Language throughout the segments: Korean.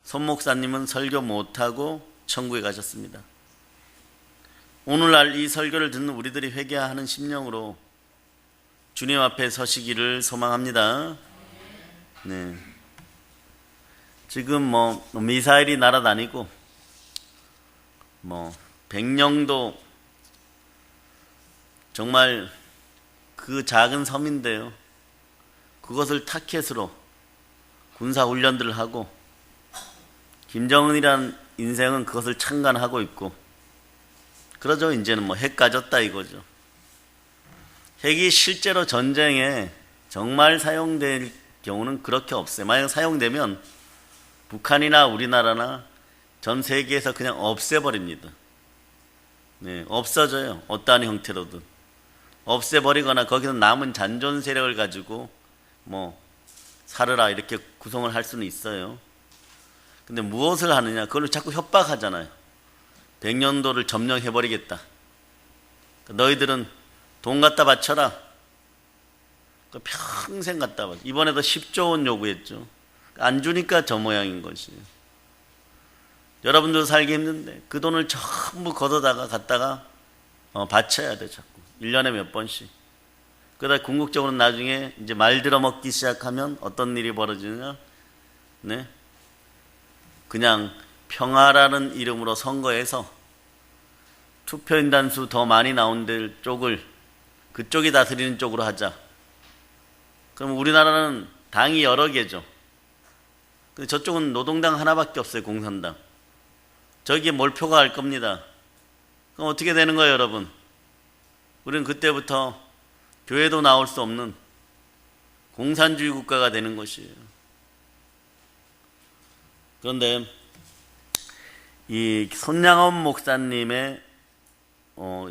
손 목사님은 설교 못하고 천국에 가셨습니다. 오늘날 이 설교를 듣는 우리들이 회개하는 심령으로 주님 앞에 서시기를 소망합니다. 네. 지금 미사일이 날아다니고 백령도 정말 그 작은 섬인데요. 그것을 타켓으로 군사훈련들을 하고 김정은이란 인생은 그것을 창간하고 있고 그러죠. 이제는 핵 가졌다 이거죠. 핵이 실제로 전쟁에 정말 사용될 경우는 그렇게 없어요. 만약 사용되면 북한이나 우리나라나 전 세계에서 그냥 없애버립니다. 네, 없어져요. 어떠한 형태로든 없애버리거나 거기서 남은 잔존 세력을 가지고 살으라 이렇게 구성을 할 수는 있어요. 근데 무엇을 하느냐? 그걸로 자꾸 협박하잖아요. 백년도를 점령해버리겠다. 너희들은 돈 갖다 바쳐라. 평생 갖다 바쳐. 이번에도 10조 원 요구했죠. 안 주니까 저 모양인 것이에요. 여러분도 살기 힘든데 그 돈을 전부 걷어다가 갖다가 바쳐야 돼. 자꾸 1년에 몇 번씩. 그러다 궁극적으로 나중에 이제 말 들어먹기 시작하면 어떤 일이 벌어지느냐? 네, 그냥 평화라는 이름으로 선거에서 투표인단수 더 많이 나온 쪽을 그쪽이 다스리는 쪽으로 하자. 그럼 우리나라는 당이 여러 개죠. 근데 저쪽은 노동당 하나밖에 없어요. 공산당. 저기에 몰표가 갈 겁니다. 그럼 어떻게 되는 거예요, 여러분? 우리는 그때부터 교회도 나올 수 없는 공산주의 국가가 되는 것이에요. 그런데 이 손양원 목사님의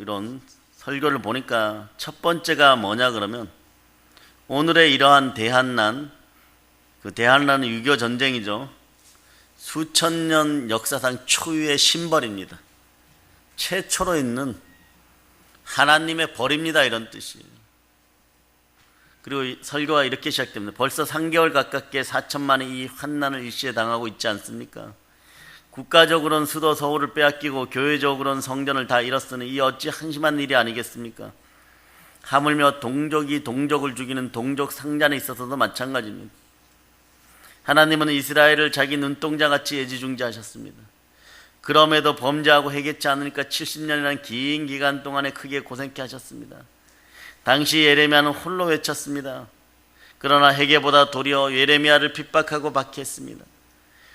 이런 설교를 보니까 첫 번째가 뭐냐 그러면 오늘의 이러한 대한난, 그 대한난은 6.25 전쟁이죠. 수천 년 역사상 초유의 심벌입니다. 최초로 있는 하나님의 벌입니다. 이런 뜻이에요. 그리고 설교가 이렇게 시작됩니다. 벌써 3개월 가깝게 4천만이 이 환난을 일시에 당하고 있지 않습니까? 국가적으로는 수도 서울을 빼앗기고 교회적으로는 성전을 다 잃었으니 이 어찌 한심한 일이 아니겠습니까? 하물며 동족이 동족을 죽이는 동족 상잔에 있어서도 마찬가지입니다. 하나님은 이스라엘을 자기 눈동자같이 애지중지하셨습니다. 그럼에도 범죄하고 회개치 않으니까 70년이라는 긴 기간 동안에 크게 고생케 하셨습니다. 당시 예레미야는 홀로 외쳤습니다. 그러나 회개보다 도리어 예레미야를 핍박하고 박해했습니다.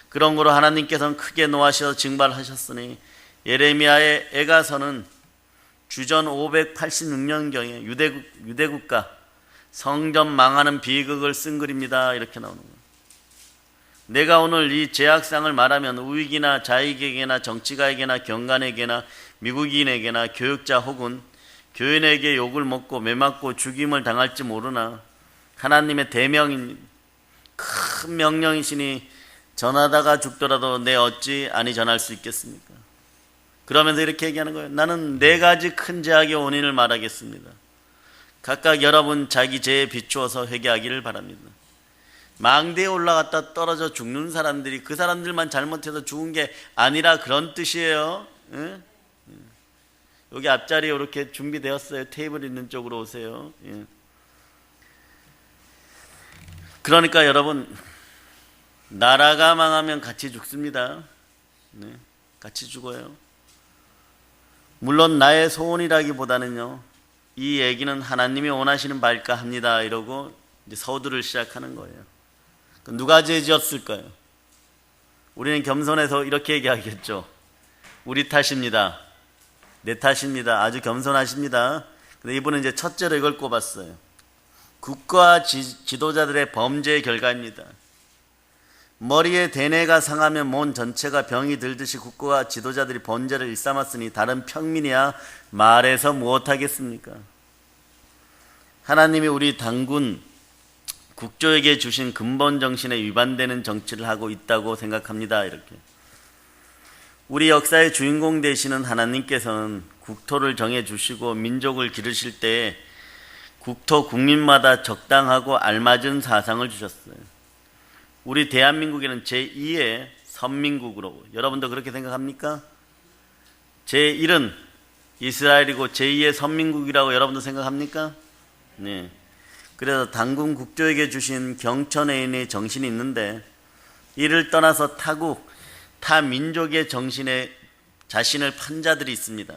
그런 거로 하나님께서는 크게 노하셔서 징발하셨으니 예레미야의 애가서는 주전 586년경에 유대국가 성전 망하는 비극을 쓴 글입니다. 이렇게 나오는 거예요. 내가 오늘 이 제약상을 말하면 우익이나 좌익에게나 정치가에게나 경관에게나 미국인에게나 교육자 혹은 교인에게 욕을 먹고 매맞고 죽임을 당할지 모르나 하나님의 대명입니다. 큰 명령이시니 전하다가 죽더라도 내 어찌 아니 전할 수 있겠습니까? 그러면서 이렇게 얘기하는 거예요. 나는 4가지 큰 죄악의 원인을 말하겠습니다. 각각 여러분 자기 죄에 비추어서 회개하기를 바랍니다. 망대에 올라갔다 떨어져 죽는 사람들이 그 사람들만 잘못해서 죽은 게 아니라 그런 뜻이에요. 예? 여기 앞자리에 이렇게 준비되었어요. 테이블 있는 쪽으로 오세요. 예. 그러니까 여러분 나라가 망하면 같이 죽습니다. 네, 같이 죽어요. 물론 나의 소원이라기보다는요, 이 얘기는 하나님이 원하시는 바일까 합니다. 이러고 이제 서두를 시작하는 거예요. 누가 죄 지었을까요? 우리는 겸손해서 이렇게 얘기하겠죠. 우리 탓입니다. 내 탓입니다. 아주 겸손하십니다. 근데 이분은 이제 첫째로 이걸 꼽았어요. 국가 지도자들의 범죄의 결과입니다. 머리에 대뇌가 상하면 몸 전체가 병이 들듯이 국가 지도자들이 범죄를 일삼았으니 다른 평민이야 말해서 무엇하겠습니까? 하나님이 우리 당군 국조에게 주신 근본 정신에 위반되는 정치를 하고 있다고 생각합니다. 이렇게 우리 역사의 주인공 되시는 하나님께서는 국토를 정해주시고 민족을 기르실 때에 국토 국민마다 적당하고 알맞은 사상을 주셨어요. 우리 대한민국에는 제2의 선민국으로. 여러분도 그렇게 생각합니까? 제1은 이스라엘이고 제2의 선민국이라고 여러분도 생각합니까? 네. 그래서 당군 국조에게 주신 경천애인의 정신이 있는데 이를 떠나서 타국, 타 민족의 정신에 자신을 판 자들이 있습니다.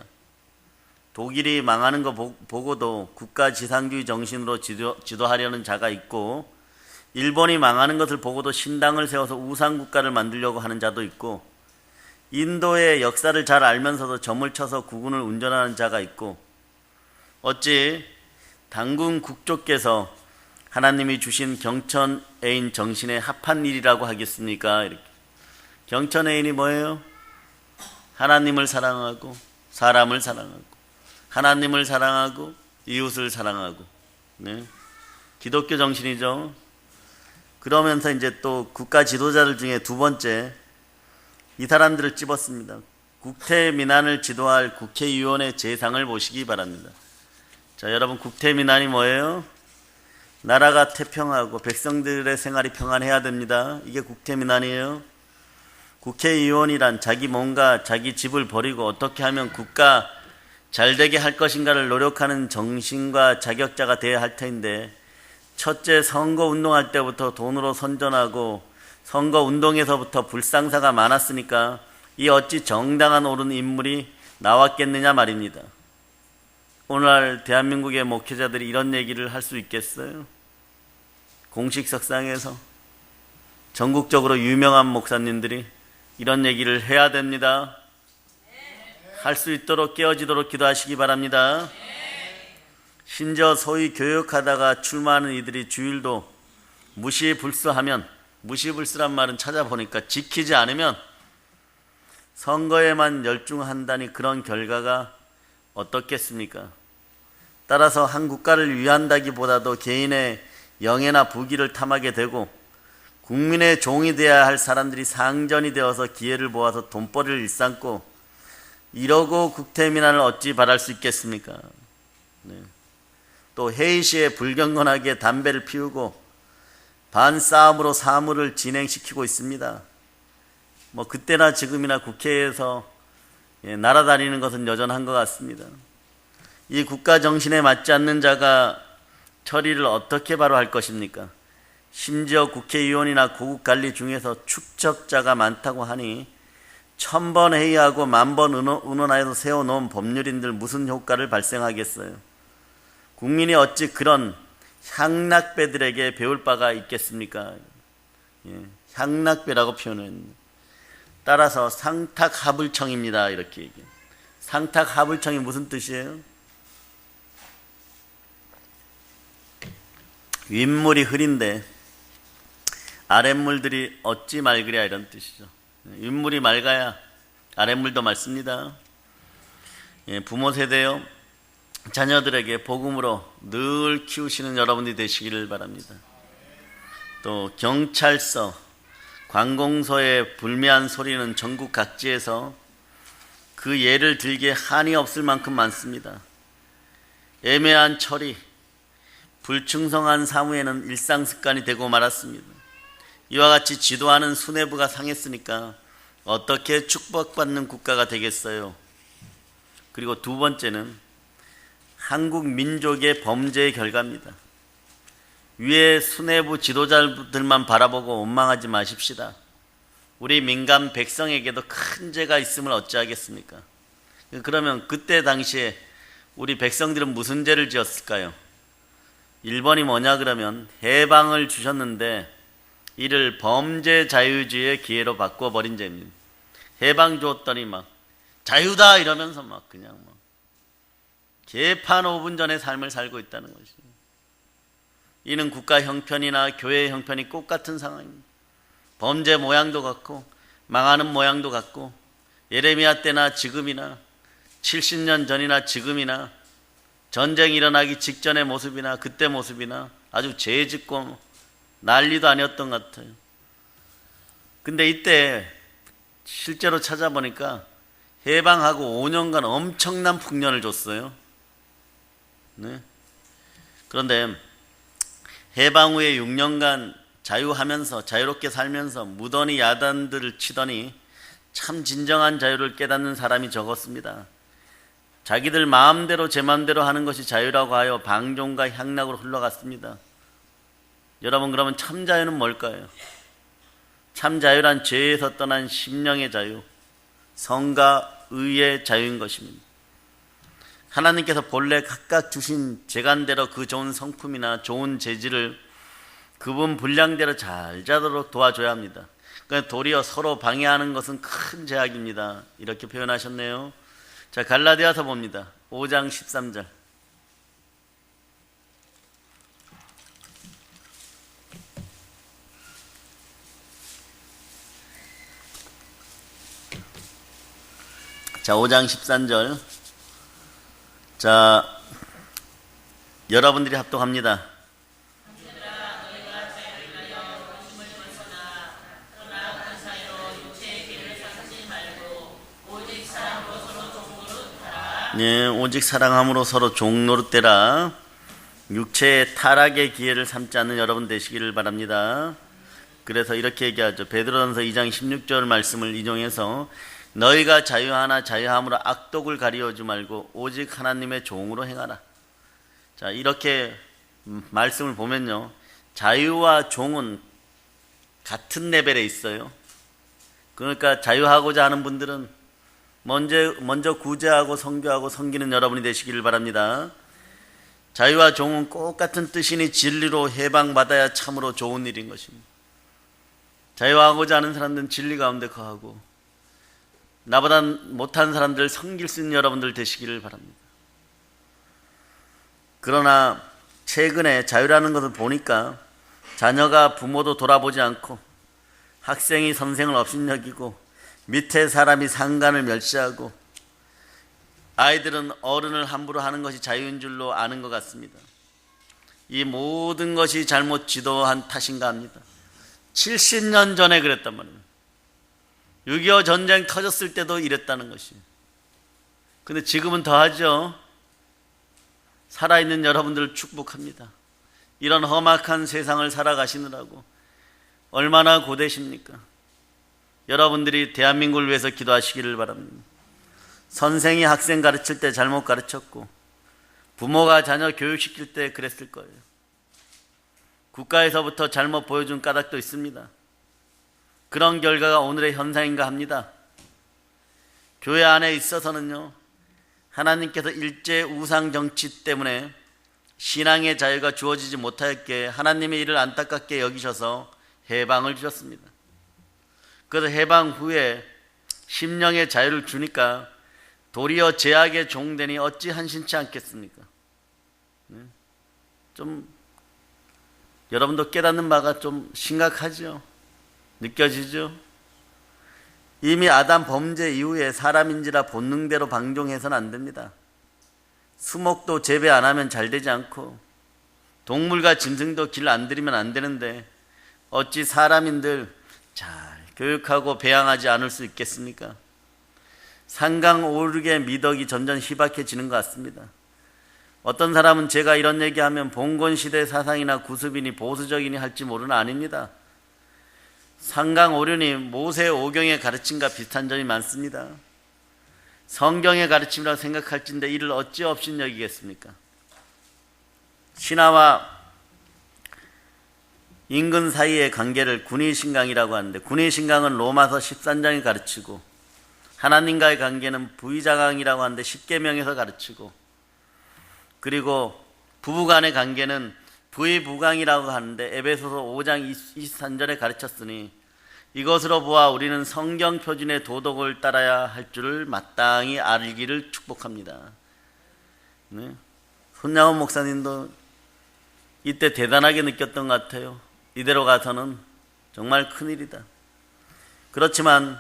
독일이 망하는 거 보고도 국가지상주의 정신으로 지도하려는 자가 있고, 일본이 망하는 것을 보고도 신당을 세워서 우상국가를 만들려고 하는 자도 있고, 인도의 역사를 잘 알면서도 점을 쳐서 국군을 운전하는 자가 있고, 어찌 당군 국조께서 하나님이 주신 경천애인 정신에 합한 일이라고 하겠습니까? 이렇게. 경천애인이 뭐예요? 하나님을 사랑하고 사람을 사랑하고 하나님을 사랑하고 이웃을 사랑하고, 네. 기독교 정신이죠. 그러면서 이제 또 국가 지도자들 중에 두 번째, 이 사람들을 찝었습니다. 국태민안을 지도할 국회의원의 재상을 보시기 바랍니다. 자, 여러분, 국태민안이 뭐예요? 나라가 태평하고 백성들의 생활이 평안해야 됩니다. 이게 국태민안이에요. 국회의원이란 자기 몸과 자기 집을 버리고 어떻게 하면 국가 잘되게 할 것인가를 노력하는 정신과 자격자가 되어야 할 터인데, 첫째, 선거운동할 때부터 돈으로 선전하고 선거운동에서부터 불상사가 많았으니까 이 어찌 정당한 옳은 인물이 나왔겠느냐 말입니다. 오늘날 대한민국의 목회자들이 이런 얘기를 할 수 있겠어요? 공식 석상에서 전국적으로 유명한 목사님들이 이런 얘기를 해야 됩니다. 할 수 있도록 깨어지도록 기도하시기 바랍니다. 심지어 소위 교육하다가 출마하는 이들이 주일도 무시불수하면, 무시불수란 말은 찾아보니까 지키지 않으면 선거에만 열중한다니 그런 결과가 어떻겠습니까? 따라서 한 국가를 위한다기보다도 개인의 영예나 부귀를 탐하게 되고 국민의 종이 되어야 할 사람들이 상전이 되어서 기회를 모아서 돈벌이를 일삼고, 이러고 국태민안을 어찌 바랄 수 있겠습니까? 네. 또 회의 시에 불경건하게 담배를 피우고 반싸움으로 사무를 진행시키고 있습니다. 뭐 그때나 지금이나 국회에서 날아다니는 것은 여전한 것 같습니다. 이 국가 정신에 맞지 않는 자가 처리를 어떻게 바로 할 것입니까? 심지어 국회의원이나 고국관리 중에서 축적자가 많다고 하니 1000번 회의하고 10,000번 의논하여서 세워놓은 법률인들 무슨 효과를 발생하겠어요? 국민이 어찌 그런 향락배들에게 배울 바가 있겠습니까? 향락배라고 표현했는데, 따라서 상탁하불청입니다. 이렇게 얘기해요. 상탁하불청이 무슨 뜻이에요? 윗물이 흐린데 아랫물들이 어찌 맑으랴, 이런 뜻이죠. 윗물이 맑아야 아랫물도 맑습니다. 부모 세대요, 자녀들에게 복음으로 늘 키우시는 여러분이 되시기를 바랍니다. 또 경찰서, 관공서의 불매한 소리는 전국 각지에서 그 예를 들기에 한이 없을 만큼 많습니다. 애매한 처리, 불충성한 사무에는 일상습관이 되고 말았습니다. 이와 같이 지도하는 수뇌부가 상했으니까 어떻게 축복받는 국가가 되겠어요? 그리고 두 번째는 한국 민족의 범죄의 결과입니다. 위에 수뇌부 지도자들만 바라보고 원망하지 마십시다. 우리 민간 백성에게도 큰 죄가 있음을 어찌하겠습니까? 그러면 그때 당시에 우리 백성들은 무슨 죄를 지었을까요? 1번이 뭐냐 그러면 해방을 주셨는데 이를 범죄 자유주의의 기회로 바꿔버린 죄입니다. 해방 줬더니 막 자유다 이러면서 막 그냥 막 개판 5분 전의 삶을 살고 있다는 것이죠. 이는 국가 형편이나 교회 형편이 똑같은 상황입니다. 범죄 모양도 같고 망하는 모양도 같고, 예레미야 때나 지금이나 70년 전이나 지금이나 전쟁 일어나기 직전의 모습이나 그때 모습이나 아주 죄짓고 난리도 아니었던 것 같아요. 근데 이때 실제로 찾아보니까 해방하고 5년간 엄청난 풍년을 줬어요. 네. 그런데 해방 후에 6년간 자유하면서 자유롭게 살면서 무던히 야단들을 치더니 참 진정한 자유를 깨닫는 사람이 적었습니다. 자기들 마음대로 제 마음대로 하는 것이 자유라고 하여 방종과 향락으로 흘러갔습니다. 여러분, 그러면 참 자유는 뭘까요? 참 자유란 죄에서 떠난 심령의 자유, 성과 의의 자유인 것입니다. 하나님께서 본래 각각 주신 재간대로 그 좋은 성품이나 좋은 재질을 그분 분량대로 잘 자도록 도와줘야 합니다. 그러니까 도리어 서로 방해하는 것은 큰 죄악입니다. 이렇게 표현하셨네요. 자, 갈라디아서 봅니다. 5장 13절. 자, 5장 13절. 자, 여러분들이 합독합니다. 네, 오직 사랑함으로 서로 종노릇되라. 육체의 타락의 기회를 삼지 않는 여러분 되시기를 바랍니다. 그래서 이렇게 얘기하죠. 베드로전서 2장 16절 말씀을 인용해서 너희가 자유하나 자유함으로 악독을 가리우지 말고 오직 하나님의 종으로 행하라. 자, 이렇게 말씀을 보면요, 자유와 종은 같은 레벨에 있어요. 그러니까 자유하고자 하는 분들은 먼저 구제하고 선교하고 섬기는 여러분이 되시기를 바랍니다. 자유와 종은 꼭 같은 뜻이니 진리로 해방받아야 참으로 좋은 일인 것입니다. 자유하고자 하는 사람들은 진리 가운데 거하고 나보다 못한 사람들을 섬길 수 있는 여러분들 되시기를 바랍니다. 그러나 최근에 자유라는 것을 보니까 자녀가 부모도 돌아보지 않고 학생이 선생을 업신여기고 밑에 사람이 상관을 멸시하고 아이들은 어른을 함부로 하는 것이 자유인 줄로 아는 것 같습니다. 이 모든 것이 잘못 지도한 탓인가 합니다. 70년 전에 그랬단 말이에요. 6.25 전쟁 터졌을 때도 이랬다는 것이에요. 근데 지금은 더하죠. 살아있는 여러분들을 축복합니다. 이런 험악한 세상을 살아가시느라고 얼마나 고되십니까? 여러분들이 대한민국을 위해서 기도하시기를 바랍니다. 선생이 학생 가르칠 때 잘못 가르쳤고 부모가 자녀 교육시킬 때 그랬을 거예요. 국가에서부터 잘못 보여준 까닭도 있습니다. 그런 결과가 오늘의 현상인가 합니다. 교회 안에 있어서는요, 하나님께서 일제 우상 정치 때문에 신앙의 자유가 주어지지 못하였기에 하나님의 일을 안타깝게 여기셔서 해방을 주셨습니다. 그래서 해방 후에 심령의 자유를 주니까 도리어 제약의 종되니 어찌 한심치 않겠습니까? 좀 여러분도 깨닫는 바가 좀 심각하죠? 느껴지죠? 이미 아담 범죄 이후에 사람인지라 본능대로 방종해서는 안 됩니다. 수목도 재배 안 하면 잘 되지 않고 동물과 짐승도 길 안 들이면 안 되는데 어찌 사람인들 잘 교육하고 배양하지 않을 수 있겠습니까? 상강 오르게 미덕이 점점 희박해지는 것 같습니다. 어떤 사람은 제가 이런 얘기하면 봉건시대 사상이나 구습이니 보수적이니 할지 모르나 아닙니다. 상강 오륜이 모세 오경의 가르침과 비슷한 점이 많습니다. 성경의 가르침이라고 생각할진데 이를 어찌 없이 여기겠습니까? 신하와 인근 사이의 관계를 군의신강이라고 하는데 군의신강은 로마서 13장에 가르치고 하나님과의 관계는 부의자강이라고 하는데 십계명에서 가르치고 그리고 부부간의 관계는 부의부강이라고 하는데 에베소서 5장 23절에 가르쳤으니 이것으로 보아 우리는 성경 표준의 도덕을 따라야 할 줄을 마땅히 알기를 축복합니다. 네. 손양원 목사님도 이때 대단하게 느꼈던 것 같아요. 이대로 가서는 정말 큰일이다. 그렇지만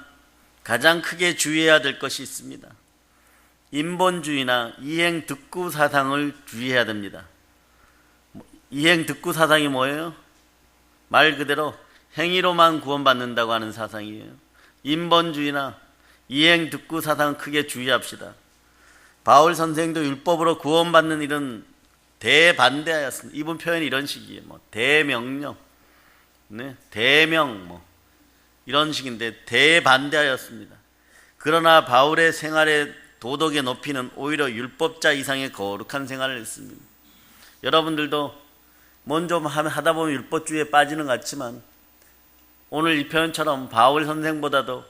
가장 크게 주의해야 될 것이 있습니다. 인본주의나 이행득구 사상을 주의해야 됩니다. 이행득구 사상이 뭐예요? 말 그대로 행위로만 구원받는다고 하는 사상이에요. 인본주의나 이행득구 사상은 크게 주의합시다. 바울 선생도 율법으로 구원받는 일은 대반대하였습니다. 이분 표현이 이런 식이에요. 대명령. 네? 대명 뭐 이런 식인데 대반대하였습니다. 그러나 바울의 생활의 도덕의 높이는 오히려 율법자 이상의 거룩한 생활을 했습니다. 여러분들도 먼저 하다 보면 율법주의에 빠지는 것 같지만 오늘 이 표현처럼 바울 선생보다도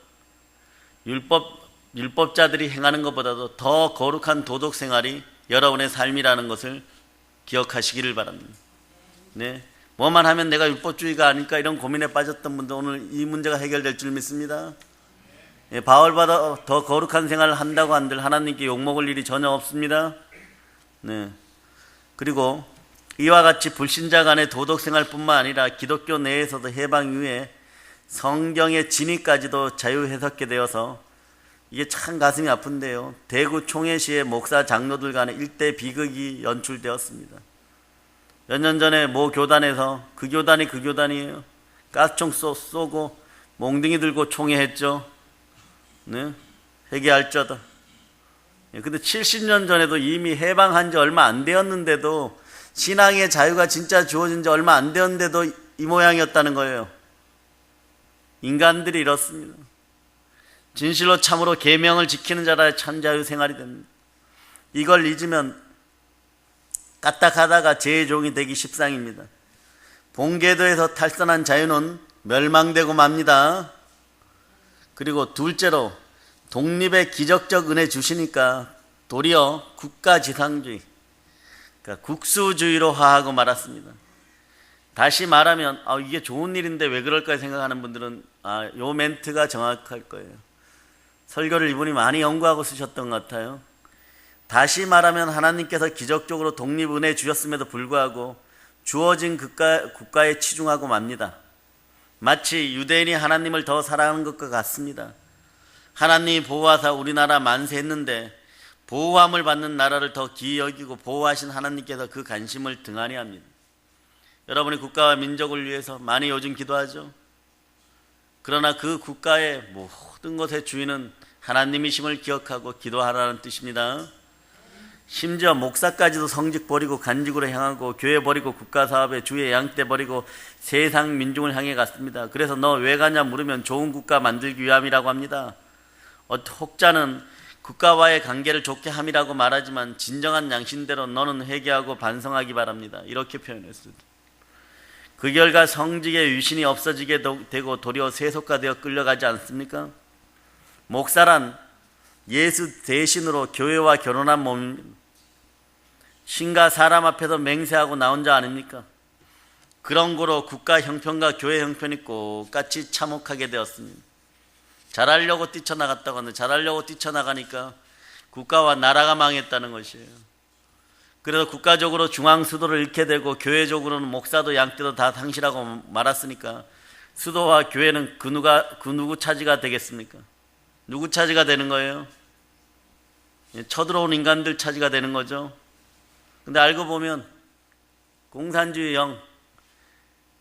율법자들이 행하는 것보다도 더 거룩한 도덕 생활이 여러분의 삶이라는 것을 기억하시기를 바랍니다. 네, 뭐만 하면 내가 율법주의가 아닐까 이런 고민에 빠졌던 분들 오늘 이 문제가 해결될 줄 믿습니다. 예, 바울보다 더 거룩한 생활을 한다고 한들 하나님께 욕먹을 일이 전혀 없습니다. 네. 그리고 이와 같이 불신자 간의 도덕 생활뿐만 아니라 기독교 내에서도 해방 이후에 성경의 진위까지도 자유해석게 되어서 이게 참 가슴이 아픈데요. 대구 총회시의 목사 장로들 간의 일대 비극이 연출되었습니다. 몇 년 전에 모 교단에서 그 교단이에요. 가스총 쏘고 몽둥이 들고 총회했죠. 네? 회개할 자다. 근데 70년 전에도 이미 해방한 지 얼마 안 되었는데도 신앙의 자유가 진짜 주어진 지 얼마 안 되었는데도 이 모양이었다는 거예요. 인간들이 이렇습니다. 진실로 참으로 계명을 지키는 자라야 참 자유 생활이 됩니다. 이걸 잊으면 까딱하다가 죄의 종이 되기 십상입니다. 본궤도에서 탈선한 자유는 멸망되고 맙니다. 그리고 둘째로 독립의 기적적 은혜 주시니까 도리어 국가지상주의, 그러니까 국수주의로 화하고 말았습니다. 다시 말하면 이게 좋은 일인데 왜 그럴까 생각하는 분들은 요 멘트가 정확할 거예요. 설교를 이분이 많이 연구하고 쓰셨던 것 같아요. 다시 말하면 하나님께서 기적적으로 독립은혜 주셨음에도 불구하고 주어진 국가에 치중하고 맙니다. 마치 유대인이 하나님을 더 사랑하는 것과 같습니다. 하나님이 보호하사 우리나라 만세했는데 보호함을 받는 나라를 더 기이 여기고 보호하신 하나님께서 그 관심을 등한히 합니다. 여러분이 국가와 민족을 위해서 많이 요즘 기도하죠. 그러나 그 국가의 모든 것의 주인은 하나님이심을 기억하고 기도하라는 뜻입니다. 심지어 목사까지도 성직 버리고 간직으로 향하고 교회 버리고 국가사업에 주의 양떼 버리고 세상 민중을 향해 갔습니다. 그래서 너 왜 가냐 물으면 좋은 국가 만들기 위함이라고 합니다. 혹자는 국가와의 관계를 좋게 함이라고 말하지만 진정한 양심대로 너는 회개하고 반성하기 바랍니다. 이렇게 표현했어요. 그 결과 성직의 유신이 없어지게 되고 도리어 세속화되어 끌려가지 않습니까? 목사란 예수 대신으로 교회와 결혼한 몸입니다. 신과 사람 앞에서 맹세하고 나온 자 아닙니까? 그런 거로 국가 형편과 교회 형편이 똑같이 참혹하게 되었습니다. 잘하려고 뛰쳐나갔다고 하는데 잘하려고 뛰쳐나가니까 국가와 나라가 망했다는 것이에요. 그래서 국가적으로 중앙 수도를 잃게 되고 교회적으로는 목사도 양떼도 다 상실하고 말았으니까 수도와 교회는 그 누구 차지가 되겠습니까? 누구 차지가 되는 거예요? 쳐들어온 인간들 차지가 되는 거죠. 근데 알고 보면 공산주의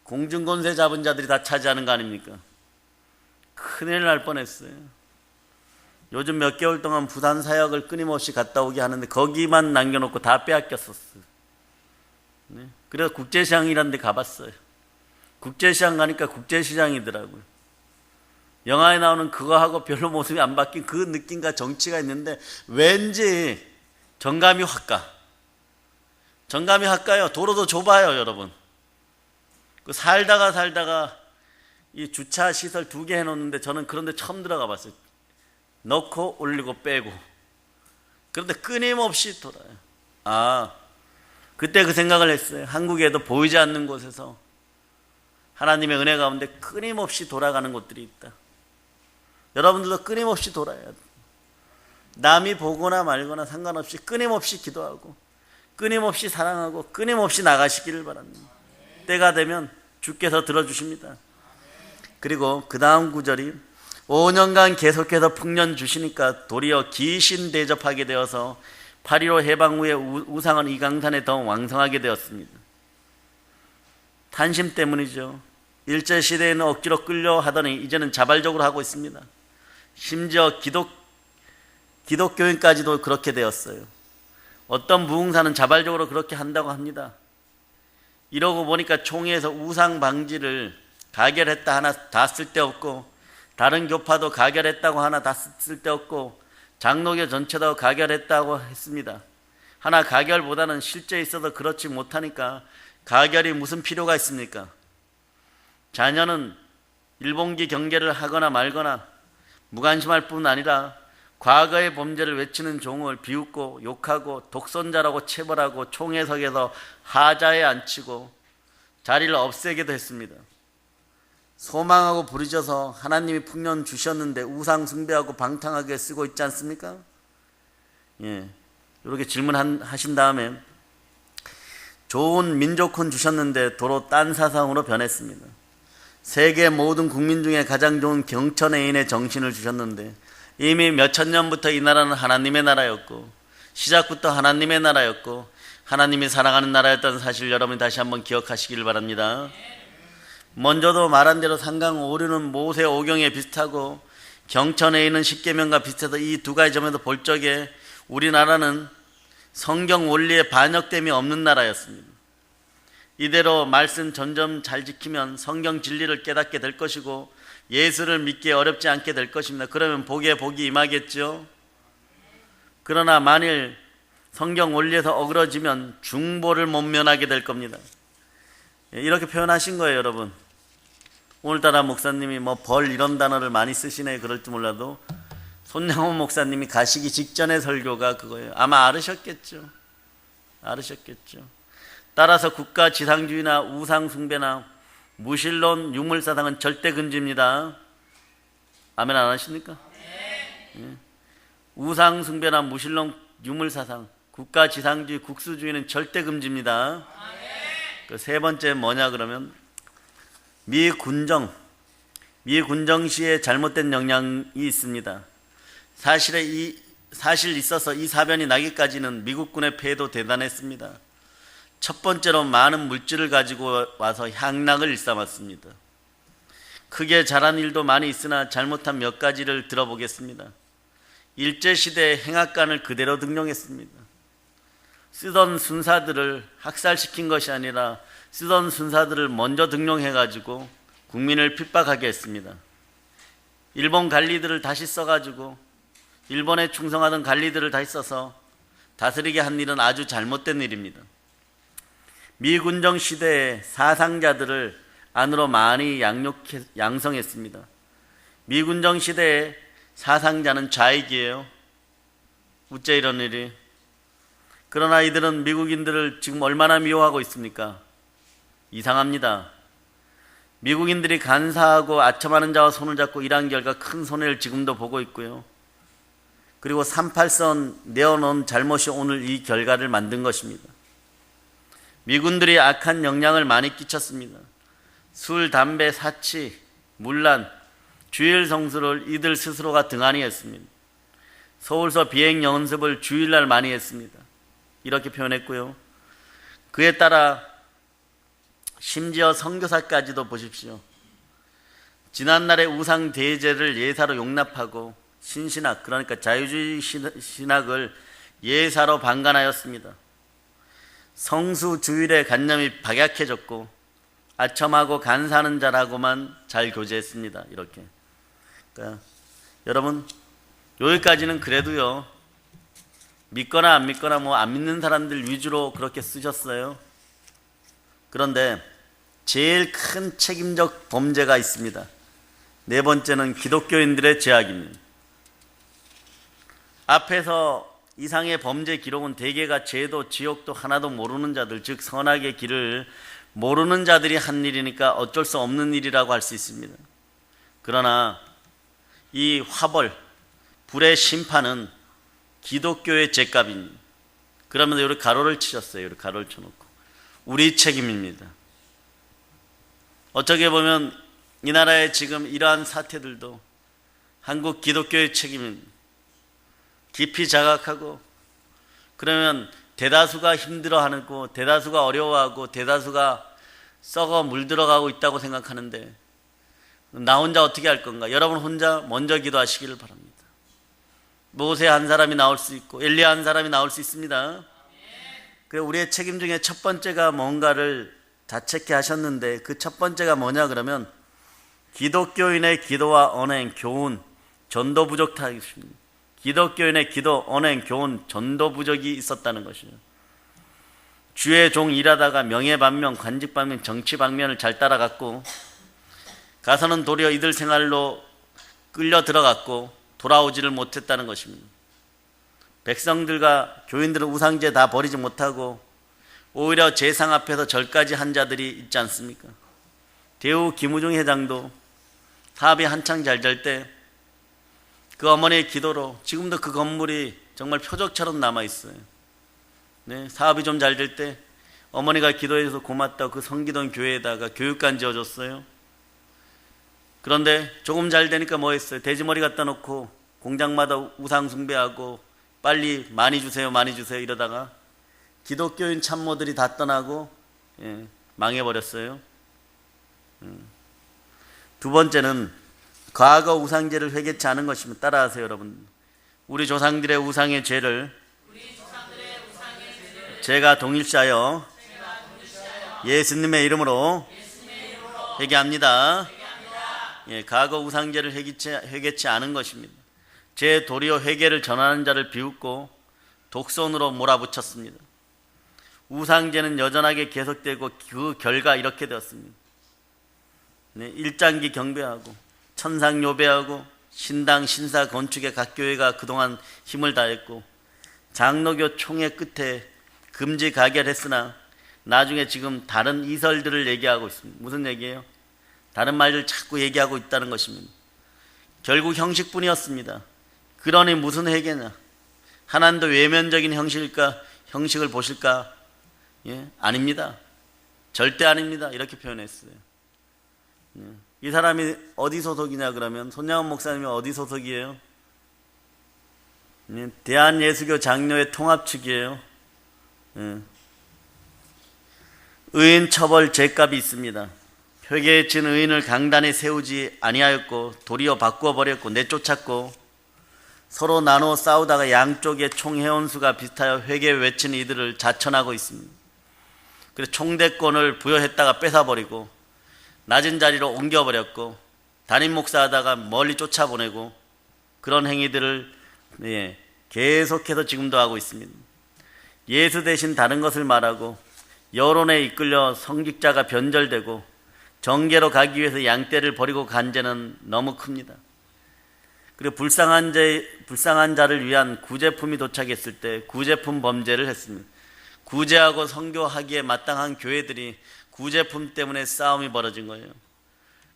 공중권세 잡은 자들이 다 차지하는 거 아닙니까? 큰일 날 뻔했어요. 요즘 몇 개월 동안 부산 사역을 끊임없이 갔다 오게 하는데 거기만 남겨놓고 다 빼앗겼었어요. 네? 그래서 국제시장이라는 데 가봤어요. 국제시장 가니까 국제시장이더라고요. 영화에 나오는 그거하고 별로 모습이 안 바뀐 그 느낌과 정치가 있는데 왠지 정감이 확 가. 정감이 확 가요. 도로도 좁아요, 여러분. 그 살다가 이 주차 시설 2개 해놓는데 저는 그런데 처음 들어가 봤어요. 넣고 올리고 빼고. 그런데 끊임없이 돌아요. 그때 그 생각을 했어요. 한국에도 보이지 않는 곳에서 하나님의 은혜 가운데 끊임없이 돌아가는 곳들이 있다. 여러분들도 끊임없이 돌아야 돼. 남이 보거나 말거나 상관없이 끊임없이 기도하고 끊임없이 사랑하고 끊임없이 나가시기를 바랍니다. 때가 되면 주께서 들어주십니다. 그리고 그 다음 구절이 5년간 계속해서 풍년 주시니까 도리어 귀신 대접하게 되어서 8.15 해방 후에 우상은 이 강산에 더 왕성하게 되었습니다. 탄심 때문이죠. 일제시대에는 억지로 끌려 하더니 이제는 자발적으로 하고 있습니다. 심지어 기독교인까지도 그렇게 되었어요. 어떤 무흥사는 자발적으로 그렇게 한다고 합니다. 이러고 보니까 총회에서 우상 방지를 가결했다 하나 다 쓸데없고, 다른 교파도 가결했다고 하나 다 쓸데없고, 장로교 전체도 가결했다고 했습니다. 하나 가결보다는 실제 있어도 그렇지 못하니까 가결이 무슨 필요가 있습니까? 자녀는 일본기 경계를 하거나 말거나 무관심할 뿐 아니라 과거의 범죄를 외치는 종을 비웃고 욕하고 독선자라고 체벌하고 총회석에서 하자에 앉히고 자리를 없애기도 했습니다. 소망하고 부르셔서 하나님이 풍년 주셨는데 우상 숭배하고 방탕하게 쓰고 있지 않습니까? 예, 이렇게 질문하신 다음에 좋은 민족혼 주셨는데 도로 딴 사상으로 변했습니다. 세계 모든 국민 중에 가장 좋은 경천애인의 정신을 주셨는데 이미 몇천 년부터 이 나라는 하나님의 나라였고 시작부터 하나님의 나라였고 하나님이 사랑하는 나라였다는 사실 여러분이 다시 한번 기억하시기를 바랍니다. 먼저도 말한 대로 상강 오류는 모세 오경에 비슷하고 경천애인은 십계명과 비슷해서 이 두 가지 점에서 볼 적에 우리나라는 성경 원리에 반역됨이 없는 나라였습니다. 이대로 말씀 점점 잘 지키면 성경 진리를 깨닫게 될 것이고 예수를 믿기에 어렵지 않게 될 것입니다. 그러면 복에 복이 임하겠죠. 그러나 만일 성경 원리에서 어그러지면 중보를 못 면하게 될 겁니다. 이렇게 표현하신 거예요, 여러분. 오늘따라 목사님이 뭐 벌 이런 단어를 많이 쓰시네 그럴지 몰라도 손양원 목사님이 가시기 직전의 설교가 그거예요. 아마 알으셨겠죠. 따라서 국가 지상주의나 우상 숭배나 무신론 유물사상은 절대 금지입니다. 아멘 안 하십니까? 예. 우상 숭배나 무신론 유물사상, 국가 지상주의, 국수주의는 절대 금지입니다. 그 세 번째 뭐냐 그러면 미군정시에 잘못된 영향이 있습니다. 사실 있어서 이 사변이 나기까지는 미국군의 폐해도 대단했습니다. 첫 번째로 많은 물질을 가지고 와서 향락을 일삼았습니다. 크게 잘한 일도 많이 있으나 잘못한 몇 가지를 들어보겠습니다. 일제시대에 행악관을 그대로 등용했습니다. 쓰던 순사들을 학살시킨 것이 아니라 쓰던 순사들을 먼저 등용해가지고 국민을 핍박하게 했습니다. 일본 관리들을 다시 써가지고 일본에 충성하던 관리들을 다시 써서 다스리게 한 일은 아주 잘못된 일입니다. 미군정 시대에 사상자들을 안으로 많이 양성했습니다. 미군정 시대에 사상자는 좌익이에요. 어째 이런 일이. 그러나 이들은 미국인들을 지금 얼마나 미워하고 있습니까? 이상합니다. 미국인들이 간사하고 아첨하는 자와 손을 잡고 일한 결과 큰 손해를 지금도 보고 있고요. 그리고 38선 내어놓은 잘못이 오늘 이 결과를 만든 것입니다. 미군들이 악한 영향을 많이 끼쳤습니다. 술, 담배, 사치, 문란, 주일 성수를 이들 스스로가 등한히 했습니다. 서울서 비행 연습을 주일날 많이 했습니다. 이렇게 표현했고요. 그에 따라 심지어 선교사까지도 보십시오. 지난날의 우상 대제를 예사로 용납하고 신신학, 그러니까 자유주의 신학을 예사로 방관하였습니다. 성수 주일의 관념이 박약해졌고 아첨하고 간사하는 자라고만 잘 교제했습니다. 이렇게. 그러니까 여러분 여기까지는 그래도요. 믿거나 안 믿거나 뭐 안 믿는 사람들 위주로 그렇게 쓰셨어요. 그런데 제일 큰 책임적 범죄가 있습니다. 네 번째는 기독교인들의 죄악입니다. 앞에서 이상의 범죄 기록은 대개가 죄도 지옥도 하나도 모르는 자들, 즉 선악의 길을 모르는 자들이 한 일이니까 어쩔 수 없는 일이라고 할 수 있습니다. 그러나 이 화벌, 불의 심판은 기독교의 죄값입니다. 그러면서 여기 가로를 치셨어요. 여기 가로를 쳐놓고 우리 책임입니다. 어떻게 보면 이 나라의 지금 이러한 사태들도 한국 기독교의 책임입니다. 깊이 자각하고 그러면 대다수가 힘들어하고 대다수가 어려워하고 대다수가 썩어 물들어가고 있다고 생각하는데 나 혼자 어떻게 할 건가? 여러분 혼자 먼저 기도하시기를 바랍니다. 모세 한 사람이 나올 수 있고 엘리야 한 사람이 나올 수 있습니다. 그래서 우리의 책임 중에 첫 번째가 뭔가를 자책해 하셨는데 그 첫 번째가 뭐냐 그러면 기독교인의 기도와 언행, 교훈, 전도 부족 타입입니다. 기독교인의 기도, 언행, 교훈, 전도 부족이 있었다는 것이죠. 주의 종 일하다가 명예반면, 관직반면, 정치방면을 잘 따라갔고 가서는 도리어 이들 생활로 끌려 들어갔고 돌아오지를 못했다는 것입니다. 백성들과 교인들은 우상제 다 버리지 못하고 오히려 제상 앞에서 절까지 한 자들이 있지 않습니까? 대우 김우중 회장도 사업이 한창 잘 될 때 그 어머니의 기도로 지금도 그 건물이 정말 표적처럼 남아있어요. 네, 사업이 좀 잘 될 때 어머니가 기도해줘서 고맙다고 그 성기동 교회에다가 교육관 지어줬어요. 그런데 조금 잘 되니까 뭐 했어요? 돼지머리 갖다 놓고 공장마다 우상 숭배하고 빨리 많이 주세요 이러다가 기독교인 참모들이 다 떠나고 망해버렸어요. 두 번째는 과거 우상제를 회개치 않은 것입니다. 따라하세요, 여러분. 우리 조상들의 우상의 죄를 제가 동일시하여 예수님의 이름으로 회개합니다. 과거 우상제를 회개치 않은 것입니다. 제 도리어 회개를 전하는 자를 비웃고 독선으로 몰아붙였습니다. 우상제는 여전하게 계속되고 그 결과 이렇게 되었습니다. 일장기 경배하고 천상요배하고 신당 신사 건축에 각 교회가 그동안 힘을 다했고 장로교 총회 끝에 금지 가결했으나 나중에 지금 다른 이설들을 얘기하고 있습니다. 무슨 얘기예요? 다른 말들 자꾸 얘기하고 있다는 것입니다. 결국 형식뿐이었습니다. 그러니 무슨 회개냐? 하나님도 외면적인 형식을 보실까? 아닙니다. 절대 아닙니다. 이렇게 표현했어요. 이 사람이 어디 소속이냐 그러면 손양원 목사님이 어디 소속이에요? 대한예수교 장로회 통합 측이에요. 의인 처벌 죄값이 있습니다. 회개에 진 의인을 강단에 세우지 아니하였고 도리어 바꾸어 버렸고 내쫓았고 서로 나누어 싸우다가 양쪽의 총 회원수가 비슷하여 회개 외치는 이들을 자천하고 있습니다. 그래서 총대권을 부여했다가 뺏어버리고 낮은 자리로 옮겨버렸고 담임 목사하다가 멀리 쫓아보내고 그런 행위들을 계속해서 지금도 하고 있습니다. 예수 대신 다른 것을 말하고 여론에 이끌려 성직자가 변절되고 정계로 가기 위해서 양떼를 버리고 간 죄는 너무 큽니다. 그리고 불쌍한 자를 위한 구제품이 도착했을 때 구제품 범죄를 했습니다. 구제하고 선교하기에 마땅한 교회들이 구제품 때문에 싸움이 벌어진 거예요.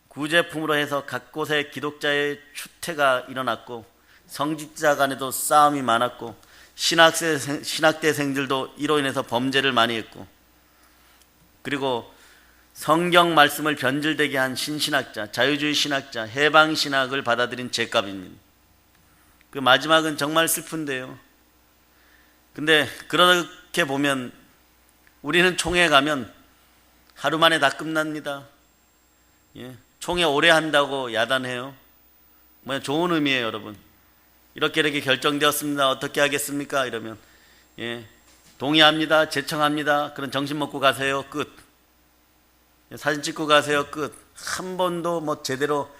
구제품으로 해서 각 곳에 기독자의 추태가 일어났고 성직자 간에도 싸움이 많았고 신학대생들도 이로 인해서 범죄를 많이 했고 그리고 성경 말씀을 변질되게 한 신신학자, 자유주의 신학자, 해방신학을 받아들인 죄값입니다. 그 마지막은 정말 슬픈데요. 근데 그렇게 보면 우리는 총회 가면 하루 만에 다 끝납니다. 총회 오래 한다고 야단해요. 좋은 의미예요, 여러분. 이렇게 결정되었습니다. 어떻게 하겠습니까? 이러면 동의합니다. 제청합니다. 그럼 점심 먹고 가세요. 끝. 사진 찍고 가세요. 끝. 한 번도 제대로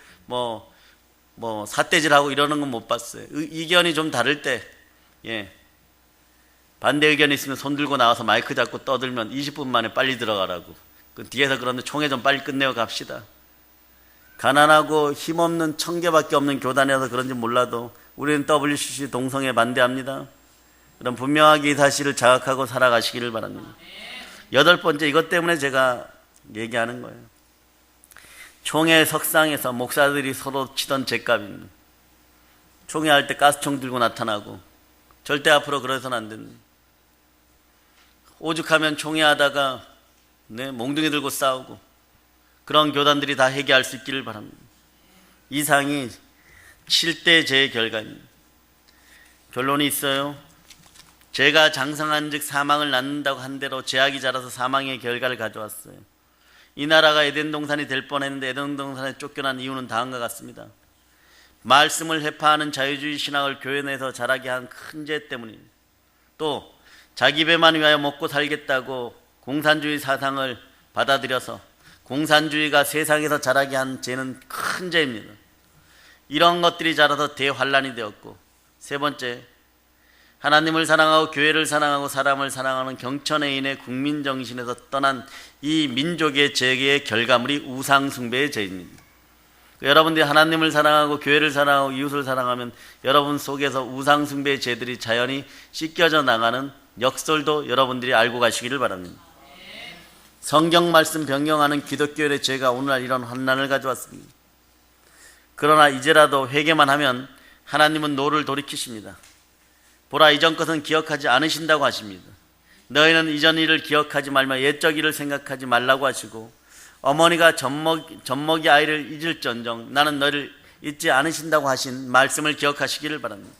삿대질하고 이러는 건 못 봤어요. 의견이 좀 다를 때 반대 의견이 있으면 손 들고 나와서 마이크 잡고 떠들면 20분 만에 빨리 들어가라고. 그 뒤에서 그런데 총회 좀 빨리 끝내고 갑시다. 가난하고 힘없는 1000개밖에 없는 교단이라서 그런지 몰라도 우리는 WCC 동성애 반대합니다. 그럼 분명하게 이 사실을 자각하고 살아가시기를 바랍니다. 8번째, 이것 때문에 제가 얘기하는 거예요. 총회 석상에서 목사들이 서로 치던 죄값입니다. 총회할 때 가스총 들고 나타나고 절대 앞으로 그래서는 안 됩니다. 오죽하면 총회하다가 몽둥이 들고 싸우고 그런 교단들이 다 회개할 수 있기를 바랍니다. 이상이 7대 죄의 결과입니다. 결론이 있어요. 죄가 장성한 즉 사망을 낳는다고 한 대로 죄악이 자라서 사망의 결과를 가져왔어요. 이 나라가 에덴 동산이 될 뻔했는데 에덴 동산에 쫓겨난 이유는 다음과 같습니다. 말씀을 회파하는 자유주의 신학을 교회 내에서 자라게 한 큰 죄 때문입니다. 또 자기 배만 위하여 먹고 살겠다고 공산주의 사상을 받아들여서 공산주의가 세상에서 자라게 한 죄는 큰 죄입니다. 이런 것들이 자라서 대환란이 되었고, 세 번째, 하나님을 사랑하고 교회를 사랑하고 사람을 사랑하는 경천애인의 국민정신에서 떠난 이 민족의 죄의 결과물이 우상숭배의 죄입니다. 여러분들이 하나님을 사랑하고 교회를 사랑하고 이웃을 사랑하면 여러분 속에서 우상숭배의 죄들이 자연히 씻겨져 나가는 역설도 여러분들이 알고 가시기를 바랍니다. 성경 말씀 변경하는 기독교의 죄가 오늘날 이런 환난을 가져왔습니다. 그러나 이제라도 회개만 하면 하나님은 노를 돌이키십니다. 보라, 이전 것은 기억하지 않으신다고 하십니다. 너희는 이전 일을 기억하지 말며 옛적 일을 생각하지 말라고 하시고, 어머니가 젖먹이 아이를 잊을전정 나는 너희를 잊지 않으신다고 하신 말씀을 기억하시기를 바랍니다.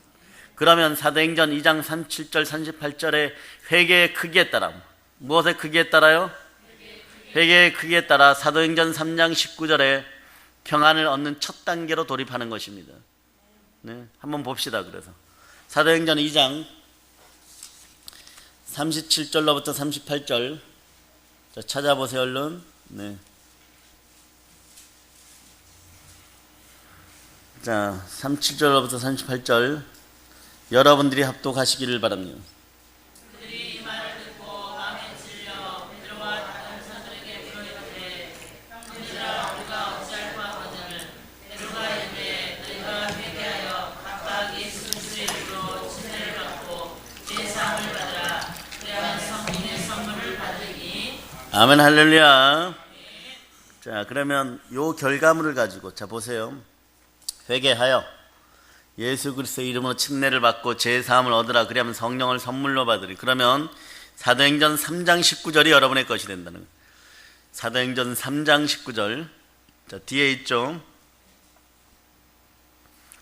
그러면 사도행전 2장 37절 38절의 회개의 크기에 따라, 무엇의 크기에 따라요? 회개의 크기에 따라 사도행전 3장 19절에 평안을 얻는 첫 단계로 돌입하는 것입니다. 네, 한번 봅시다. 그래서 사도행전 2장 37절로부터 38절 자, 찾아보세요. 얼른. 네. 자, 37절로부터 38절 여러분들이 합독하시기를 바랍니다. 그들이 이 말을 듣고 마음에 찔려 베드로와 다른 사도에게 물어이르되, 형제들아, 우리가 어찌할까 하거늘 베드로가 이르되, 너희가 회개하여 각각 예수 그리스도의 이름으로 침례를 받고 죄 사함을 받으라. 그래야만 성령의 선물을 받으리니. 아멘. 할렐루야. 자, 그러면 요 결과물을 가지고 자 보세요. 회개하여 예수 그리스도의 이름으로 침례를 받고 죄 사함을 얻으라. 그러면 성령을 선물로 받으리. 그러면 사도행전 3장 19절이 여러분의 것이 된다는 거예요. 사도행전 3장 19절 자, 뒤에 있죠.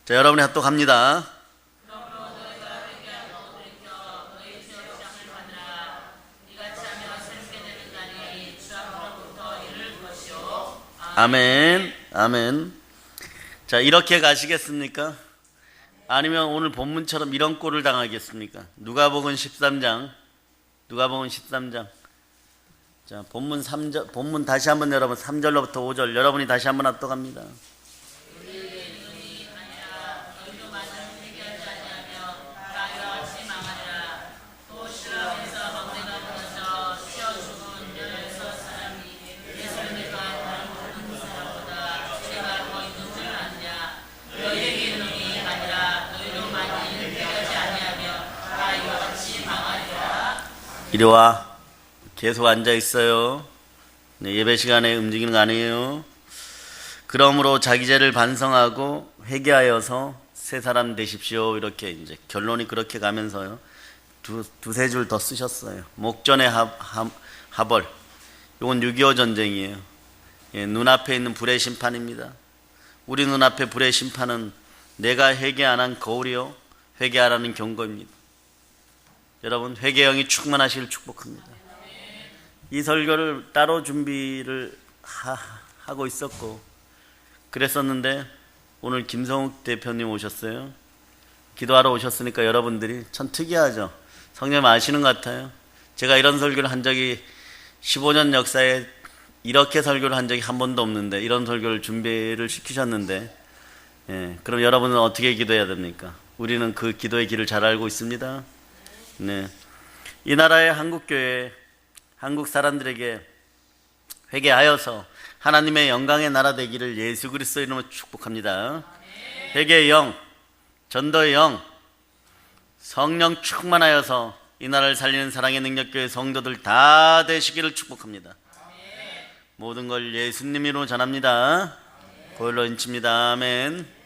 자, 여러분이 합독합니다. 아멘. 아멘. 자, 이렇게 가시겠습니까? 아니면 오늘 본문처럼 이런 꼴을 당하겠습니까? 누가복음 13장. 자, 본문 3절, 본문 다시 한번 여러분 3절로부터 5절 여러분이 다시 한번 합독합니다. 이리 와. 계속 앉아 있어요. 네, 예배 시간에 움직이는 거 아니에요. 그러므로 자기 죄를 반성하고 회개하여서 새 사람 되십시오. 이렇게 이제 결론이 그렇게 가면서요. 두세 줄 더 쓰셨어요. 목전의 하벌. 이건 6.25 전쟁이에요. 예, 눈앞에 있는 불의 심판입니다. 우리 눈앞에 불의 심판은 내가 회개 안 한 거울이요 회개하라는 경고입니다. 여러분, 회개형이 충만하시길 축복합니다. 이 설교를 따로 준비를 하고 있었고 그랬었는데 오늘 김성욱 대표님 오셨어요. 기도하러 오셨으니까 여러분들이 참 특이하죠. 성령님 아시는 것 같아요. 제가 이런 설교를 한 적이 15년 역사에 이렇게 설교를 한 적이 한 번도 없는데 이런 설교를 준비를 시키셨는데 예, 그럼 여러분은 어떻게 기도해야 됩니까? 우리는 그 기도의 길을 잘 알고 있습니다. 네, 이 나라의 한국교회, 한국 사람들에게 회개하여서 하나님의 영광의 나라 되기를 예수 그리스도 이름으로 축복합니다. 회개의 영, 전도의 영, 성령 충만하여서 이 나라를 살리는 사랑의 능력교회 성도들 다 되시기를 축복합니다. 모든 걸 예수님 이름으로 전합니다. 보혈로 인칩니다. 아멘.